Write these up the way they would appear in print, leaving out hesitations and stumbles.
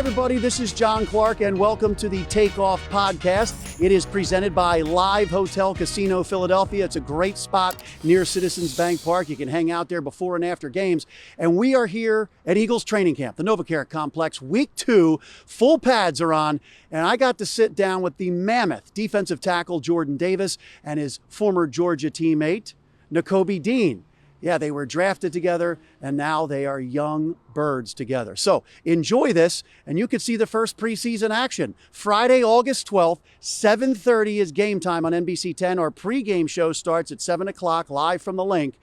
everybody, this is John Clark, and welcome to the Takeoff Podcast. It is presented by Live Hotel Casino Philadelphia. It's a great spot near Citizens Bank Park. You can hang out there before and after games. And we are here at Eagles Training Camp, the NovaCare Complex, week 2. Full pads are on, and I got to sit down with the mammoth defensive tackle Jordan Davis and his former Georgia teammate, Nakobe Dean. Yeah, they were drafted together, and now they are young birds together. So enjoy this, and you can see the first preseason action. Friday, August 12th, 7:30 is game time on NBC 10. Our pregame show starts at 7 o'clock, live from the link.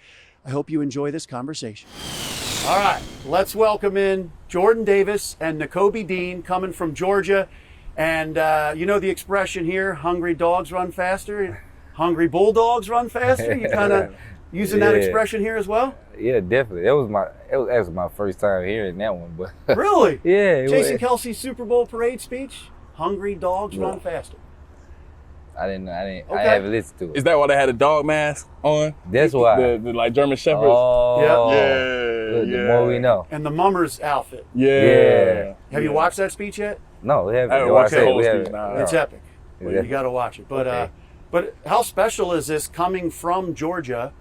I hope you enjoy this conversation. All right, let's welcome in Jordan Davis and Nakobe Dean coming from Georgia. And you know the expression here, hungry dogs run faster, hungry bulldogs run faster? You kind of... using that expression here as well? Yeah, definitely. That was my first time hearing that one. But really? Yeah. Jason Kelsey's Super Bowl parade speech? Hungry dogs run faster. I didn't. Okay. I haven't listened to it. Is that why they had a dog mask on? That's why. The like German Shepherds. Oh. Yeah. The more we know. And the mummer's outfit. Yeah. Have you watched that speech yet? No, we haven't. I haven't watched the whole speech. It's epic. Well, you got to watch it. But Okay. But how special is this coming from Georgia?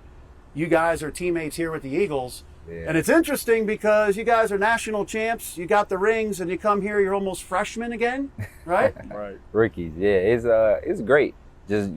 You guys are teammates here with the Eagles. Yeah. And it's interesting because you guys are national champs. You got the rings, and you come here, you're almost freshmen again, right? Right. Rookies. Yeah, it's great. Just,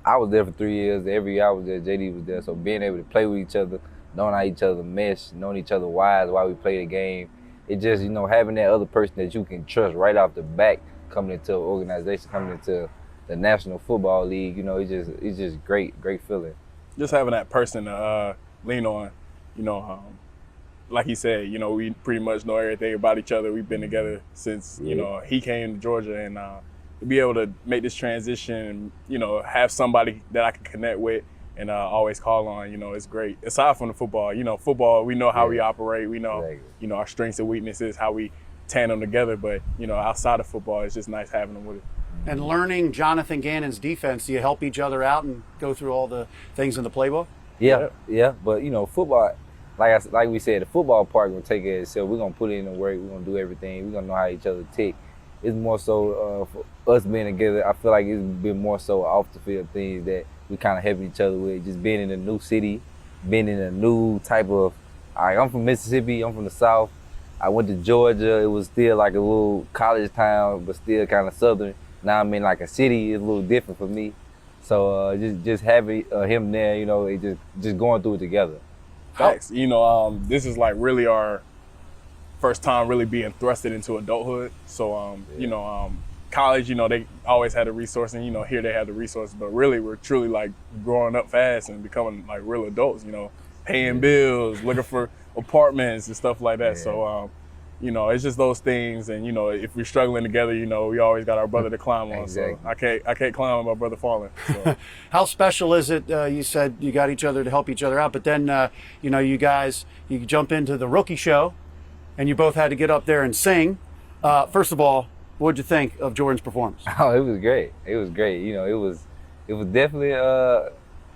I was there for 3 years. Every year I was there, JD was there. So being able to play with each other, knowing how each other mesh, knowing each other wise while we play the game, it just, having that other person that you can trust right off the back coming into an organization, coming into the National Football League, it's just great feeling. Just having that person to lean on, like he said, we pretty much know everything about each other. We've been together since, he came to Georgia, and to be able to make this transition and, have somebody that I can connect with and always call on, it's great. Aside from the football, football, we know how we operate. We know, Exactly. Our strengths and weaknesses, how we tandem together. But, outside of football, it's just nice having them with it. And learning Jonathan Gannon's defense, do you help each other out and go through all the things in the playbook? Yeah. But football, like we said, the football part gonna take care of itself. We're gonna put in the work. We're gonna do everything. We're gonna know how each other tick. It's more so for us being together. I feel like it's been more so off the field things that we kind of help each other with. Just being in a new city, being in a new type of. I'm from Mississippi. I'm from the South. I went to Georgia. It was still like a little college town, but still kind of southern. Now I'm in like a city, it's a little different for me. So just having him there, it just going through it together. Facts. This is like really our first time really being thrusted into adulthood. So, college, they always had the resource, and here they have the resources, but really we're truly like growing up fast and becoming like real adults, paying bills, looking for apartments and stuff like that. Yeah. So, it's just those things, and if we're struggling together, we always got our brother to climb on. Exactly. So I can't climb on my brother falling. So. How special is it? You said you got each other to help each other out, but then you guys jump into the rookie show, and you both had to get up there and sing. First of all, what'd you think of Jordan's performance? Oh, it was great. It was great. It was definitely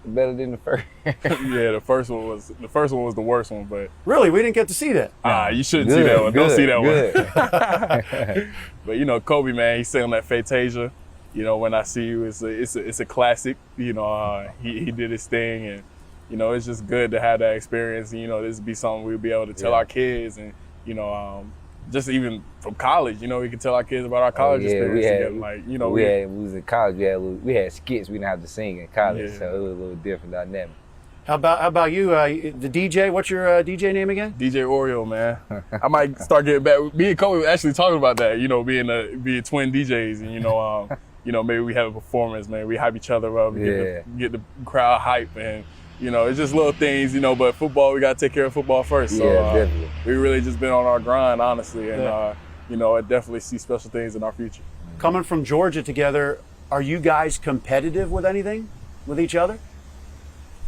better than the first. Yeah, the first one was the worst one, but really, we didn't get to see that. You shouldn't see that one. Don't see that one. But Kobe, man, he sang that Fantasia. When I see you, it's a classic. He did his thing, and it's just good to have that experience. This would be something we'll be able to tell our kids, and just even from college, we can tell our kids about our college experience. We was in college. We had skits. We didn't have to sing in college, so it was a little different dynamic. How about you, the DJ? What's your DJ name again? DJ Oreo, man. I might start getting back. Me and Kobe were actually talking about that. Being twin DJs, and maybe we have a performance, man. We hype each other up, get the crowd hype, and it's just little things, but football, we got to take care of football first. So definitely. We really just been on our grind, honestly, and I definitely see special things in our future. Coming from Georgia together, are you guys competitive with anything with each other?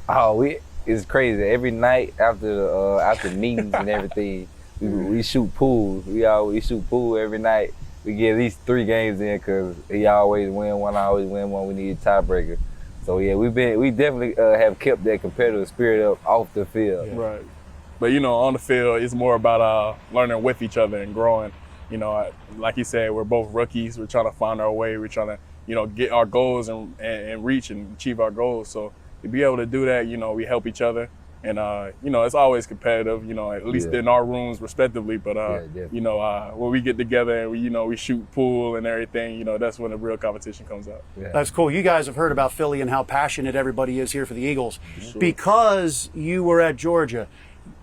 Oh, it's crazy. Every night after meetings and everything, we shoot pool. We shoot pool every night. We get at least 3 games in because he always win one, I always win one. We need a tiebreaker. So yeah, we definitely have kept that competitive spirit up off the field. Right. But on the field, it's more about learning with each other and growing Like you said, we're both rookies. We're trying to find our way. We're trying to, get our goals and reach and achieve our goals. So to be able to do that, we help each other. And, it's always competitive, at least in our rooms respectively. But, when we get together and we shoot pool and everything, that's when the real competition comes out. Yeah. That's cool. You guys have heard about Philly and how passionate everybody is here for the Eagles. Sure. Because you were at Georgia,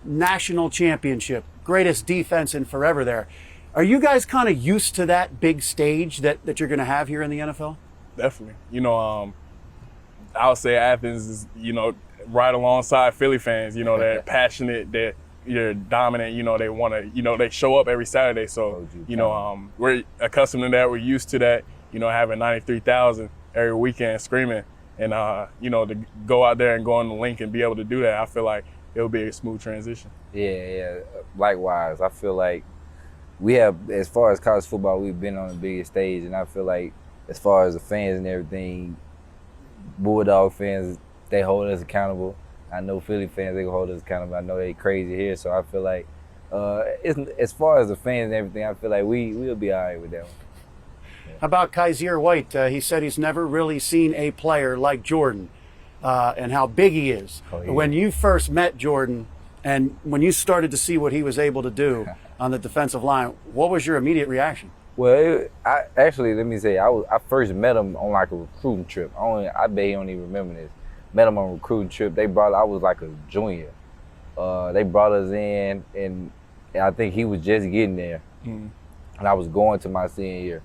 national championship, greatest defense in forever there. Are you guys kind of used to that big stage that you're going to have here in the NFL? Definitely. I would say Athens is, right alongside Philly fans. They're passionate, they're dominant. They want to, they show up every Saturday. So, we're accustomed to that. We're used to that. Having 93,000 every weekend screaming, and to go out there and go on the link and be able to do that, I feel like it'll be a smooth transition. Yeah. Likewise, I feel like we have, as far as college football, we've been on the biggest stage, and I feel like as far as the fans and everything, Bulldog fans, they hold us accountable. I know Philly fans, they hold us accountable. I know they crazy here, so I feel like as far as the fans and everything, I feel like we'll be all right with that one. Yeah. How about Kaiser White? He said he's never really seen a player like Jordan and how big he is. Oh, yeah. When you first met Jordan and when you started to see what he was able to do on the defensive line, what was your immediate reaction? Well, let me say, I first met him on like a recruiting trip. I bet he don't even remember this. Met him on a recruiting trip. I was like a junior. They brought us in, and I think he was just getting there. Mm-hmm. And I was going to my senior year.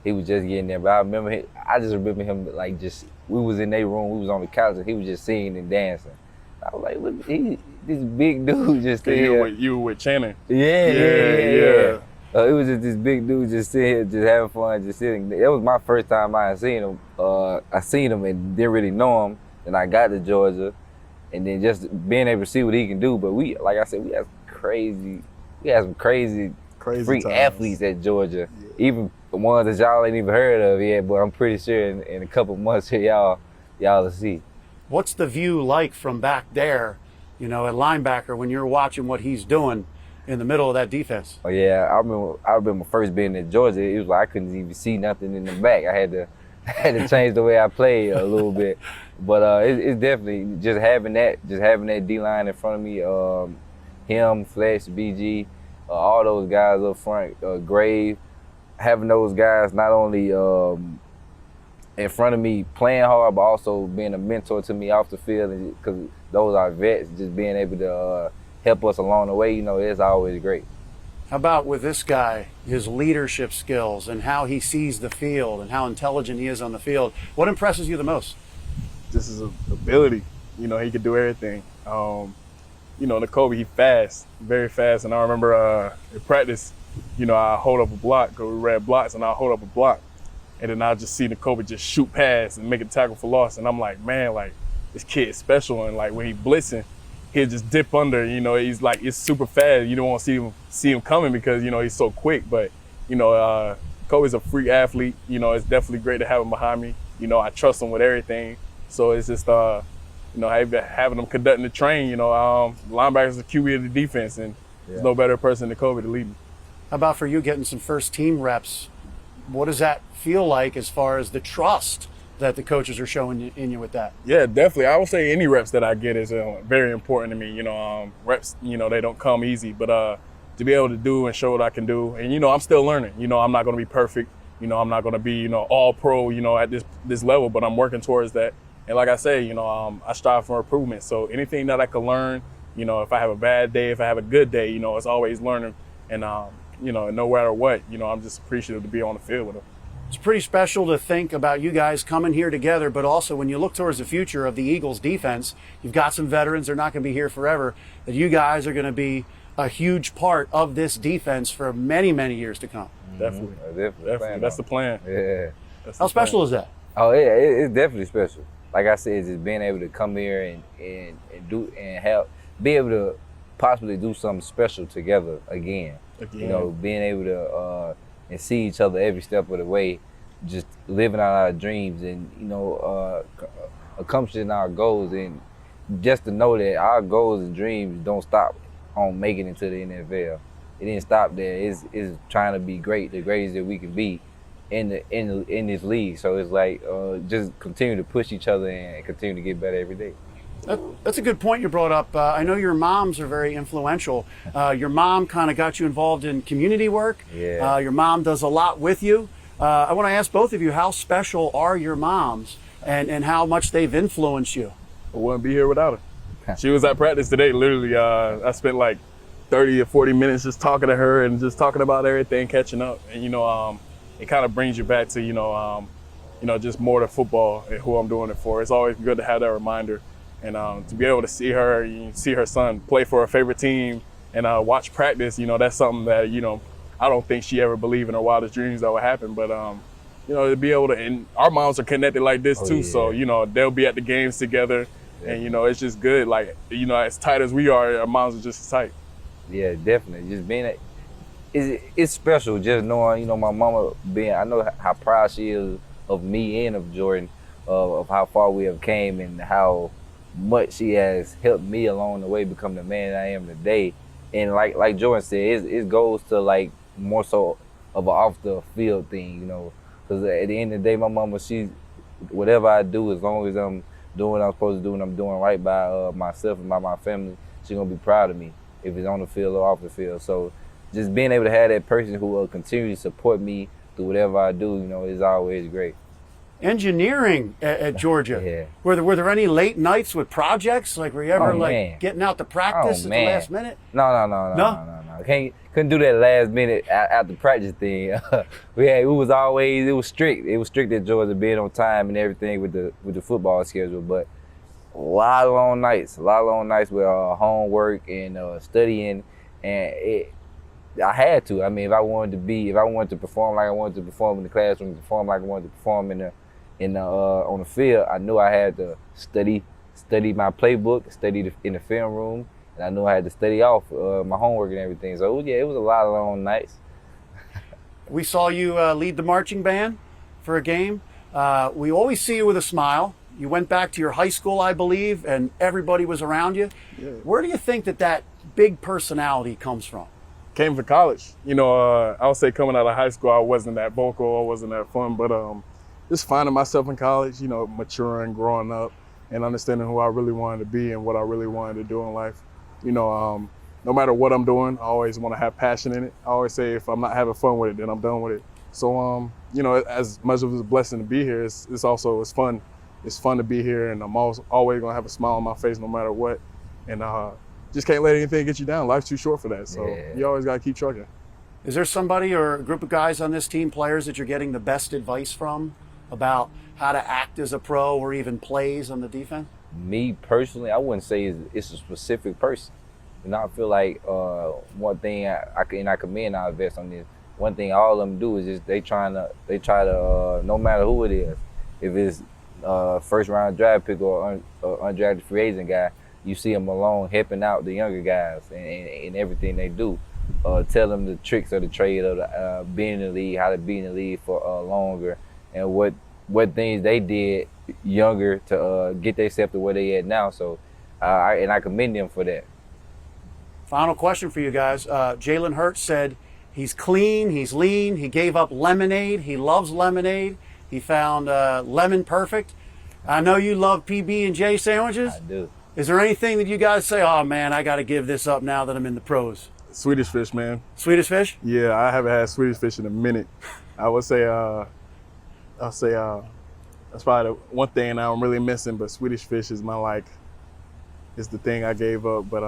He was just getting there, but I just remember him like we was in their room, we was on the couch, and he was just singing and dancing. I was like, look, this big dude just sitting here. You were with Channing. Yeah. It was just this big dude just sitting here, just having fun, just sitting. That was my first time I had seen him. I seen him and didn't really know him. Then I got to Georgia, and then just being able to see what he can do. But like I said, we had some crazy freak times. Athletes at Georgia. Yeah. Even the ones that y'all ain't even heard of yet, but I'm pretty sure in a couple months here, y'all will see. What's the view like from back there, at linebacker when you're watching what he's doing in the middle of that defense? Oh yeah, I remember first being in Georgia. It was like I couldn't even see nothing in the back. I had to change the way I played a little bit. But it's definitely just having that D-line in front of me, him, Flex, BG, all those guys up front, Grave, having those guys not only in front of me playing hard, but also being a mentor to me off the field, because those are vets, just being able to help us along the way, it's always great. How about with this guy, his leadership skills and how he sees the field and how intelligent he is on the field? What impresses you the most? Just his ability. He could do everything. Nakobe, he fast, very fast. And I remember in practice, I hold up a block, because we ran blocks, and I hold up a block. And then I just see Nakobe just shoot past and make a tackle for loss. And I'm like, man, like, this kid is special. And like when he blitzing, he'll just dip under, he's like, it's super fast. You don't want to see him coming because, he's so quick. But, Kobe's a freak athlete. It's definitely great to have him behind me. I trust him with everything. So it's just, having him conducting the train, linebackers the QB of the defense, and there's no better person than Kobe to lead me. How about for you getting some first team reps? What does that feel like as far as the trust that the coaches are showing in you with that? Yeah, definitely. I would say any reps that I get is very important to me. Reps, they don't come easy, but to be able to do and show what I can do. And, I'm still learning. I'm not going to be perfect. I'm not going to be, all pro, at this level, but I'm working towards that. And like I say, I strive for improvement. So anything that I can learn, if I have a bad day, if I have a good day, it's always learning. And, no matter what, I'm just appreciative to be on the field with them. It's pretty special to think about you guys coming here together, but also when you look towards the future of the Eagles defense, you've got some veterans, they're not going to be here forever, that you guys are going to be a huge part of this defense for many, many years to come. Definitely. Definitely. That's the plan. Yeah. How special is that? Oh yeah, it's definitely special. Like I said, just being able to come here and be able to possibly do something special together again. Being able to and see each other every step of the way, just living out our dreams and accomplishing our goals, and just to know that our goals and dreams don't stop on making it to the NFL. it didn't stop there. It's trying to be great, the greatest that we can be in this league. So it's like just continue to push each other and continue to get better every day. That's a good point you brought up. I know your moms are very influential. Your mom kind of got you involved in community work. Yeah. Your mom does a lot with you. I want to ask both of you, how special are your moms and how much they've influenced you? I wouldn't be here without her. She was at practice today. Literally, I spent like 30 or 40 minutes just talking to her and just talking about everything, catching up. And, it kind of brings you back to, just more to football and who I'm doing it for. It's always good to have that reminder. And to be able to see her, see her son play for her favorite team and watch practice, that's something that, I don't think she ever believed in her wildest dreams that would happen. But, to be able to, and our moms are connected like this too. Yeah. So, they'll be at the games together. Yeah. And, it's just good. Like, as tight as we are, our moms are just as tight. Yeah, definitely. Just being it's special just knowing, my mama I know how proud she is of me and of Jordan, of how far we have came and how much she has helped me along the way become the man I am today. And like Jordan said, it goes to like more so of an off the field thing, because at the end of the day, my mama, whatever I do, as long as I'm doing what I'm supposed to do and I'm doing right by myself and by my family, she's gonna be proud of me, if it's on the field or off the field. So just being able to have that person who will continue to support me through whatever I do, is always great. Engineering at Georgia. Yeah. Were there any late nights with projects? Like, were you ever getting out to practice at the last minute? No. Couldn't do that last minute after practice thing. It was strict. It was strict at Georgia, being on time and everything with the football schedule. But a lot of long nights with homework and studying, and I had to. I mean, if I wanted to perform like I wanted to perform in the classroom, perform like I wanted to perform on the field, I knew I had to study my playbook, study in the film room, and I knew I had to study off my homework and everything. So yeah, it was a lot of long nights. We saw you lead the marching band for a game. We always see you with a smile. You went back to your high school, I believe, and everybody was around you. Yeah. Where do you think that big personality comes from? Came from college. I would say coming out of high school, I wasn't that vocal, I wasn't that fun, but just finding myself in college, maturing, growing up, and understanding who I really wanted to be and what I really wanted to do in life. No matter what I'm doing, I always want to have passion in it. I always say if I'm not having fun with it, then I'm done with it. So, as much of it's a blessing to be here, it's fun. It's fun to be here, and I'm always going to have a smile on my face no matter what. And just can't let anything get you down. Life's too short for that. So You always got to keep trucking. Is there somebody or a group of guys on this team, players, that you're getting the best advice from about how to act as a pro or even plays on the defense? Me personally, I wouldn't say it's a specific person. I feel like one thing I commend our vets on this. One thing all of them do is just they try to no matter who it is, if it's first round draft pick or undrafted free agent guy, you see them alone helping out the younger guys and everything they do. Tell them the tricks of the trade of being in the league, how to be in the league for longer, and what things they did younger to get themselves to where they at now. So, I commend them for that. Final question for you guys. Jalen Hurts said he's clean, he's lean, he gave up lemonade, he loves lemonade, he found lemon perfect. I know you love PB&J sandwiches. I do. Is there anything that you guys say, oh man, I got to give this up now that I'm in the pros? Swedish fish, man. Swedish fish? Yeah, I haven't had Swedish fish in a minute. I would say, that's probably the one thing I'm really missing, but Swedish fish is is the thing I gave up. But,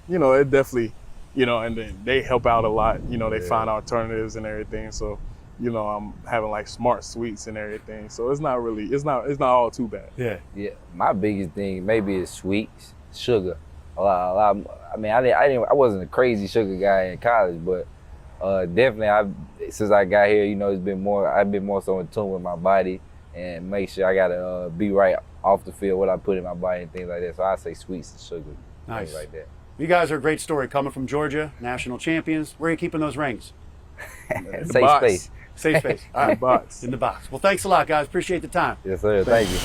it definitely, and then they help out a lot. They find alternatives and everything. So, I'm having smart sweets and everything. So it's not all too bad. Yeah. Yeah. My biggest thing maybe is sweets, sugar. A lot. I mean, I wasn't a crazy sugar guy in college, but definitely since I got here, I've been more so in tune with my body and make sure I gotta be right off the field, what I put in my body and things like that. So I say sweets and sugar, nice, things like that. You guys are a great story coming from Georgia, national champions. Where are you keeping those rings? Safe space. Safe space. All right. In the box. In the box. Well, thanks a lot, guys. Appreciate the time. Yes, sir. Thank you.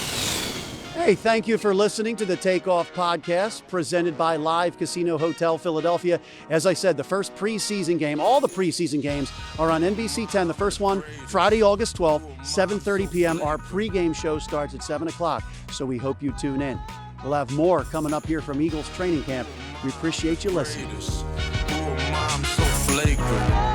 Hey, thank you for listening to the Takeoff Podcast presented by Live Casino Hotel Philadelphia. As I said, the first preseason game, all the preseason games are on NBC 10. The first one, Friday, August 12th, 7:30 p.m. Our pregame show starts at 7 o'clock, so we hope you tune in. We'll have more coming up here from Eagles training camp. We appreciate you listening. Oh, mom, so flagrant.